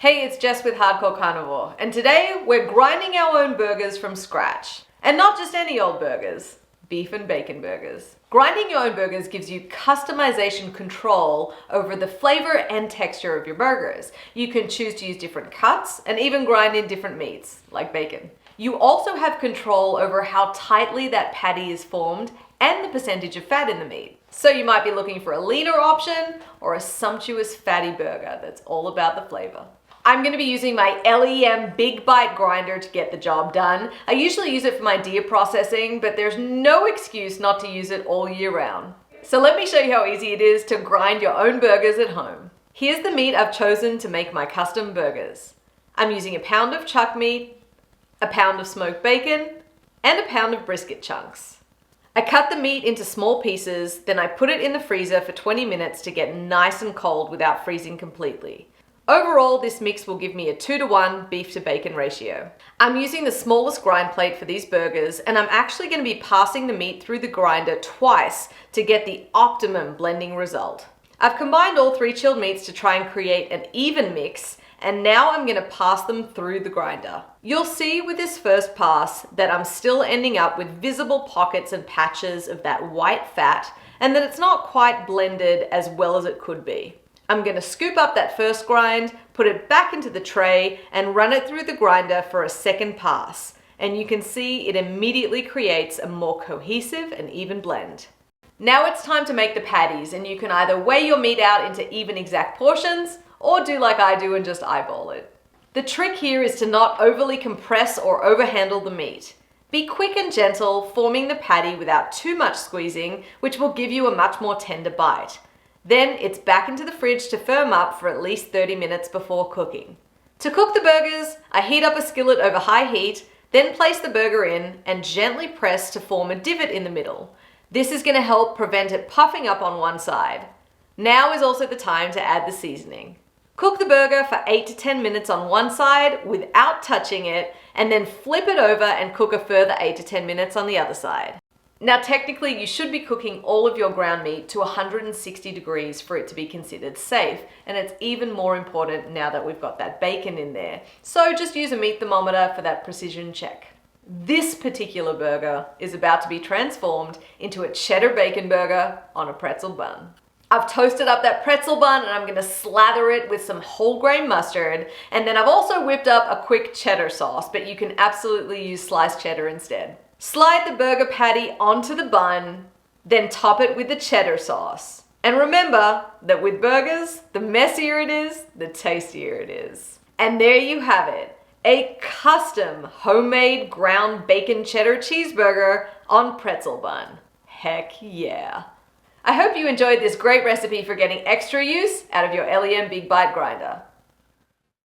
Hey, it's Jess with Hardcore Carnivore, and today we're grinding our own burgers from scratch. And not just any old burgers, beef and bacon burgers. Grinding your own burgers gives you customization control over the flavor and texture of your burgers. You can choose to use different cuts and even grind in different meats, like bacon. You also have control over how tightly that patty is formed and the percentage of fat in the meat. So you might be looking for a leaner option or a sumptuous fatty burger that's all about the flavor. I'm going to be using my LEM Big Bite grinder to get the job done. I usually use it for my deer processing, but there's no excuse not to use it all year round. So let me show you how easy it is to grind your own burgers at home. Here's the meat I've chosen to make my custom burgers. I'm using a pound of chuck meat, a pound of smoked bacon, and a pound of brisket chunks. I cut the meat into small pieces, then I put it in the freezer for 20 minutes to get nice and cold without freezing completely. Overall, this mix will give me a 2-to-1 beef to bacon ratio. I'm using the smallest grind plate for these burgers, and I'm actually going to be passing the meat through the grinder twice to get the optimum blending result. I've combined all 3 chilled meats to try and create an even mix, and now I'm going to pass them through the grinder. You'll see with this first pass that I'm still ending up with visible pockets and patches of that white fat, and that it's not quite blended as well as it could be. I'm going to scoop up that first grind, put it back into the tray, and run it through the grinder for a second pass. And you can see it immediately creates a more cohesive and even blend. Now it's time to make the patties, and you can either weigh your meat out into even exact portions, or do like I do and just eyeball it. The trick here is to not overly compress or overhandle the meat. Be quick and gentle, forming the patty without too much squeezing, which will give you a much more tender bite. Then it's back into the fridge to firm up for at least 30 minutes before cooking. To cook the burgers, I heat up a skillet over high heat, then place the burger in and gently press to form a divot in the middle. This is going to help prevent it puffing up on one side. Now is also the time to add the seasoning. Cook the burger for 8 to 10 minutes on one side without touching it, and then flip it over and cook a further 8 to 10 minutes on the other side. Now technically you should be cooking all of your ground meat to 160 degrees for it to be considered safe, and it's even more important now that we've got that bacon in there. So just use a meat thermometer for that precision check. This particular burger is about to be transformed into a cheddar bacon burger on a pretzel bun. I've toasted up that pretzel bun and I'm going to slather it with some whole grain mustard, and then I've also whipped up a quick cheddar sauce, but you can absolutely use sliced cheddar instead. Slide the burger patty onto the bun, then top it with the cheddar sauce. And remember that with burgers, the messier it is, the tastier it is. And there you have it, a custom homemade ground bacon cheddar cheeseburger on pretzel bun. Heck yeah. I hope you enjoyed this great recipe for getting extra use out of your LEM Big Bite grinder.